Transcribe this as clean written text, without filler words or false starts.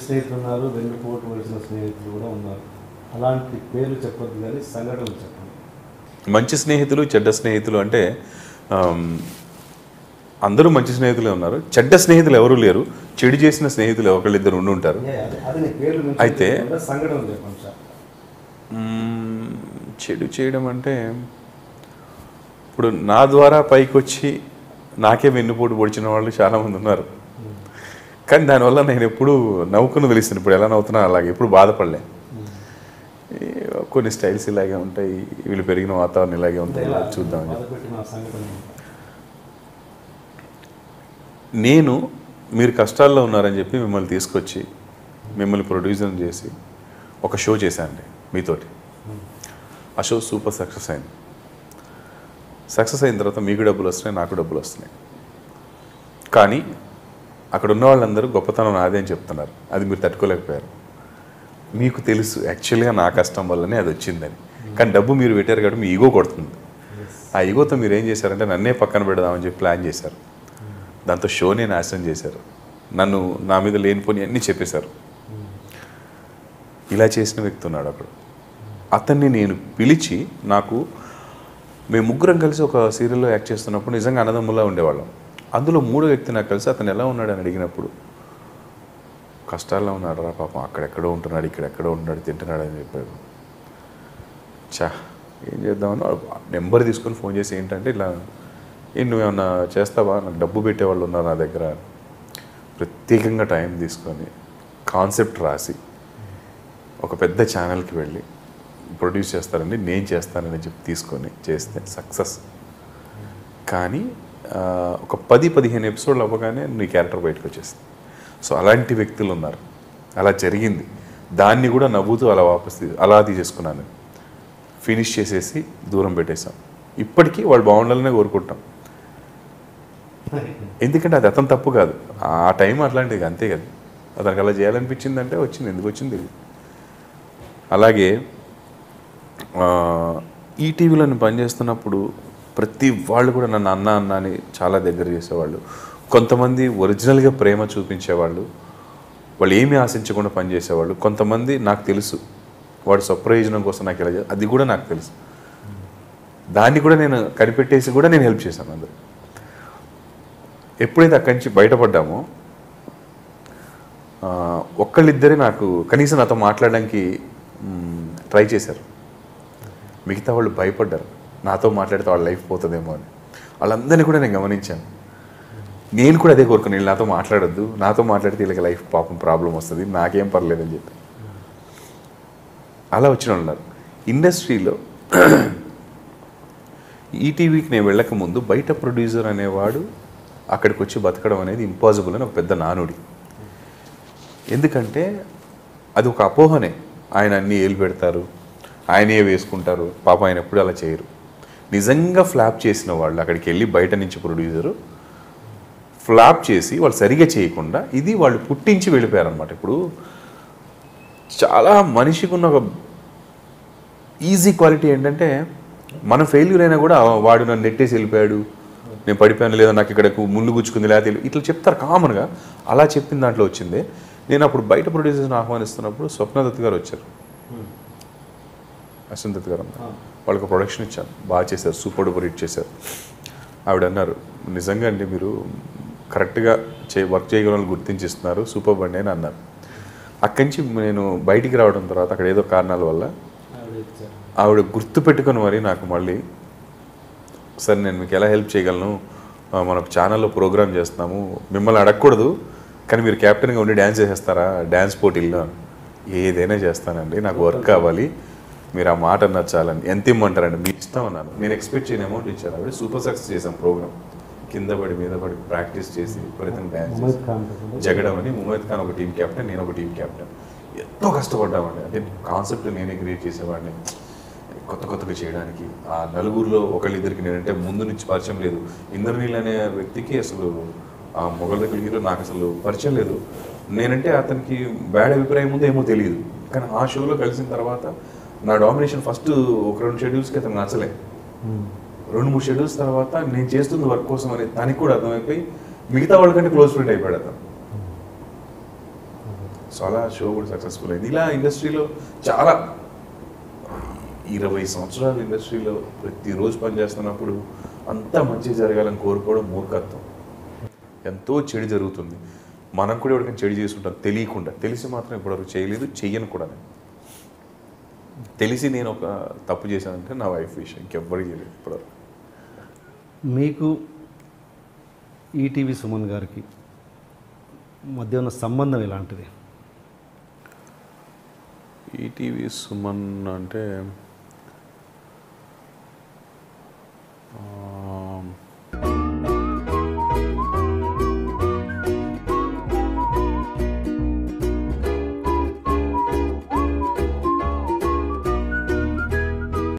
స్నేహితులు ఉన్నారు, వెన్నుపోటు వచ్చిన స్నేహితులు కూడా ఉన్నారు. అలాంటి పేర్లు చెప్పొద్దు కానీ సంఘటనలు చెప్పండి. మంచి స్నేహితులు, చెడ్డ స్నేహితులు అంటే అందరూ మంచి స్నేహితులే ఉన్నారు. చెడ్డ స్నేహితులు ఎవరూ లేరు. చెడు చేసిన స్నేహితులు ఒకళ్ళిద్దరు ఉండి ఉంటారు. అయితే సంఘటనలు చెప్పండి సార్. చెడు చేయడం అంటే ఇప్పుడు నా ద్వారా పైకి వచ్చి నాకే వెన్నుపోటు పొడిచిన వాళ్ళు చాలామంది ఉన్నారు. కానీ దానివల్ల నేను ఎప్పుడు నవ్వుకుని తెలుస్తుంది. ఇప్పుడు ఎలా నవ్వుతున్నా అలాగే ఎప్పుడు బాధపడలే. కొన్ని స్టైల్స్ ఇలాగే ఉంటాయి, వీళ్ళు పెరిగిన వాతావరణం ఇలాగే ఉంటాయి, చూద్దామని. నేను మీరు కష్టాల్లో ఉన్నారని చెప్పి మిమ్మల్ని తీసుకొచ్చి మిమ్మల్ని ప్రొడ్యూసర్ చేసి ఒక షో చేశానండి మీతోటి. ఆ షో సూపర్ సక్సెస్ అయింది. సక్సెస్ అయిన తర్వాత మీకు డబ్బులు వస్తున్నాయి, నాకు డబ్బులు వస్తున్నాయి. కానీ అక్కడ ఉన్న వాళ్ళందరూ గొప్పతనం నాదే అని చెప్తున్నారు. అది మీరు తట్టుకోలేకపోయారు. మీకు తెలుసు యాక్చువల్గా నా కష్టం వల్లనే అది వచ్చిందని. కానీ డబ్బు మీరు పెట్టారు కాబట్టి మీ ఈగో కొడుతుంది. ఆ ఈగోతో మీరు ఏం చేశారంటే నన్నే పక్కన పెడదామని చెప్పి ప్లాన్ చేశారు. దాంతో షోనే నాశనం చేశారు. నన్ను నా మీద లేనిపోని అన్నీ చెప్పేశారు. ఇలా చేసిన వ్యక్తి ఉన్నాడు అక్కడ. అతన్ని నేను పిలిచి నాకు మేము ముగ్గురం కలిసి ఒక సీరియల్లో యాక్ట్ చేస్తున్నప్పుడు నిజంగా అన్నదమ్ములా ఉండేవాళ్ళం. అందులో మూడో వ్యక్తి నాకు కలిసి అతను ఎలా ఉన్నాడు అని అడిగినప్పుడు కష్టాల్లో ఉన్నాడు రా పాపం, అక్కడెక్కడో ఉంటున్నాడు, ఇక్కడెక్కడో ఉంటున్నాడు, తింటున్నాడు అని చెప్పాడు. ఏం చేద్దామని నెంబర్ తీసుకొని ఫోన్ చేసి ఏంటంటే ఇలా నువ్వేమన్నా చేస్తావా, నాకు డబ్బు పెట్టేవాళ్ళు ఉన్నారు నా దగ్గర. ప్రత్యేకంగా టైం తీసుకొని కాన్సెప్ట్ రాసి ఒక పెద్ద ఛానల్కి వెళ్ళి ప్రొడ్యూస్ చేస్తారండి, నేను చేస్తానని చెప్పి తీసుకొని చేస్తే సక్సెస్. కానీ ఒక 10-15 ఎపిసోడ్లు అవ్వగానే నీ క్యారెక్టర్ బయటకు వచ్చేస్తుంది. సో అలాంటి వ్యక్తులు ఉన్నారు. అలా జరిగింది. దాన్ని కూడా నవ్వుతూ అలా తీసేసుకున్నాను. ఫినిష్ చేసేసి దూరం పెట్టేశాం. ఇప్పటికీ వాళ్ళు బాగుండాలనే కోరుకుంటాం. ఎందుకంటే అది అతను తప్పు కాదు, ఆ టైం అట్లాంటిది అంతే కదా. అతనికి అలా చేయాలనిపించిందంటే వచ్చింది, ఎందుకు వచ్చింది తెలియదు. అలాగే ఈటీవీలో నేను పనిచేస్తున్నప్పుడు ప్రతి వాళ్ళు కూడా నన్ను అన్న అని చాలా దగ్గర చేసేవాళ్ళు. కొంతమంది ఒరిజినల్గా ప్రేమ చూపించేవాళ్ళు, వాళ్ళు ఏమీ ఆశించకుండా పనిచేసేవాళ్ళు. కొంతమంది నాకు తెలుసు వాడు స్వప్రయోజనం కోసం నాకు ఇలా అది కూడా నాకు తెలుసు. దాన్ని కూడా నేను కనిపెట్టేసి కూడా నేను హెల్ప్ చేశాను అందరూ. ఎప్పుడైతే అక్కడి నుంచి బయటపడ్డామో ఒక్కళ్ళిద్దరే నాకు కనీసం నాతో మాట్లాడడానికి ట్రై చేశారు. మిగతా వాళ్ళు భయపడ్డారు, నాతో మాట్లాడితే వాళ్ళ లైఫ్ పోతుందేమో అని. వాళ్ళందరినీ కూడా నేను గమనించాను. నేను కూడా అదే కోరుకుని వీళ్ళు నాతో మాట్లాడొద్దు, నాతో మాట్లాడితే వీళ్ళకి లైఫ్ పాపం ప్రాబ్లం వస్తుంది, నాకేం పర్లేదని చెప్పి అలా వచ్చిన వాళ్ళు ఉన్నారు. ఇండస్ట్రీలో ఈటీవీకి నేను వెళ్ళక ముందు బయట ప్రొడ్యూసర్ అనేవాడు అక్కడికి వచ్చి బతకడం అనేది ఇంపాసిబుల్ అని ఒక పెద్ద నానుడి. ఎందుకంటే అది ఒక అపోహనే. ఆయన అన్నీ ఏలు పెడతారు, ఆయనే వేసుకుంటారు. పాప ఆయన ఎప్పుడు అలా చేయరు. నిజంగా ఫ్లాప్ చేసిన వాళ్ళు అక్కడికి వెళ్ళి బయట నుంచి ప్రొడ్యూసరు ఫ్లాప్ చేసి వాళ్ళు సరిగా చేయకుండా ఇది వాళ్ళు పుట్టించి వెళ్ళిపోయారనమాట. ఇప్పుడు చాలా మనిషికి ఉన్న ఒక ఈజీ క్వాలిటీ ఏంటంటే మనం ఫెయిల్యూర్ అయినా కూడా వాడు నన్ను నెట్టేసి వెళ్ళిపోయాడు, నేను పడిపోయాను, లేదా నాకు ఇక్కడ ముళ్ళు గుచ్చుకుంది, లేదా ఇట్లా చెప్తారు కామన్గా. అలా చెప్పిన దాంట్లో వచ్చిందే. నేను అప్పుడు బయట ప్రొడ్యూసర్స్ని ఆహ్వానిస్తున్నప్పుడు స్వప్నదత్ గారు వచ్చారు, అశ్వంత్ గారు. వాళ్ళకి ప్రొడక్షన్ ఇచ్చాను, బాగా చేశారు, సూపర్ డూపర్ హిట్ చేశారు. ఆవిడ అన్నారు, నిజంగా అండి మీరు కరెక్ట్గా వర్క్ చేయగల గుర్తించిస్తున్నారు, సూపర్ బండి అని అన్నారు. అక్కడి నుంచి నేను బయటికి రావడం తర్వాత అక్కడ ఏదో కారణాల వల్ల ఆవిడ గుర్తు పెట్టుకొని మరి నాకు మళ్ళీ సార్ నేను మీకు ఎలా హెల్ప్ చేయగలను, మన ఛానల్లో ప్రోగ్రామ్ చేస్తున్నాము, మిమ్మల్ని అడగకూడదు కానీ మీరు క్యాప్టెన్గా ఉండి డ్యాన్స్ చేసేస్తారా డ్యాన్స్ పోటీల్లో? ఏదైనా చేస్తానండి, నాకు వర్క్ కావాలి, మీరు ఆ మాట అన్నారు చాలని. ఎంత ఇమ్మంటారండి, మీ ఇష్టం అన్నాను. నేను ఎక్స్పెక్ట్ చేయని అమౌంట్ ఇచ్చాను. ఆవిడ సూపర్ సక్సెస్ చేసాం ప్రోగ్రామ్. కింద పడి మీద పడి ప్రాక్టీస్ చేసి విపరీతంగా డ్యాన్స్ చేసి జగడం అని ముమైద్ ఖాన్ ఒక టీం క్యాప్టెన్, నేను ఒక టీం క్యాప్టెన్. ఎంతో కష్టపడ్డామండి. అంటే కాన్సెప్ట్ నేనే క్రియేట్ చేసేవాడిని కొత్తగా చేయడానికి. ఆ నలుగురిలో ఒకళ్ళిద్దరికి నేనంటే ముందు నుంచి పరిచయం లేదు. ఇంద్రనీల్ అనే వ్యక్తికి అసలు ఆ మొగల్ దగ్గర హీరో నాకు అసలు పరిచయం లేదు. నేనంటే అతనికి బ్యాడ్ అభిప్రాయం ఉందో ఏమో తెలియదు. కానీ ఆ షోలో కలిసిన తర్వాత నా డామినేషన్ ఫస్ట్ ఒక 2 షెడ్యూల్స్కి అతను నచ్చలే. 2-3 షెడ్యూల్స్ తర్వాత నేను చేస్తుంది వర్క్ కోసం అనేది దానికి కూడా అర్థమైపోయి మిగతా వాళ్ళకంటే క్లోజ్ ఫ్రెండ్ అయిపోయాడు అతను. సో అలా షో కూడా సక్సెస్ఫుల్ అయింది. ఇలా ఇండస్ట్రీలో చాలా 20 సంవత్సరాలు ఇండస్ట్రీలో ప్రతిరోజు పనిచేస్తున్నప్పుడు అంతా మంచి జరగాలని కోరుకోవడం మూర్ఖత్వం. ఎంతో చెడు జరుగుతుంది. మనం కూడా ఎవరికైనా చెడు చేసుకుంటాం తెలియకుండా. తెలిసి మాత్రం ఇప్పటివరకు చేయలేదు, చెయ్యను కూడా. నేను తెలిసి నేను ఒక తప్పు చేశానంటే నా వైఫ్ విషయం, ఇంకెవ్వరికి చేయలేదు ఇప్పటివరకు. మీకు ఈటీవీ సుమన్ గారికి మధ్య ఉన్న సంబంధం ఎలాంటిది? ఈటీవీ సుమన్ అంటే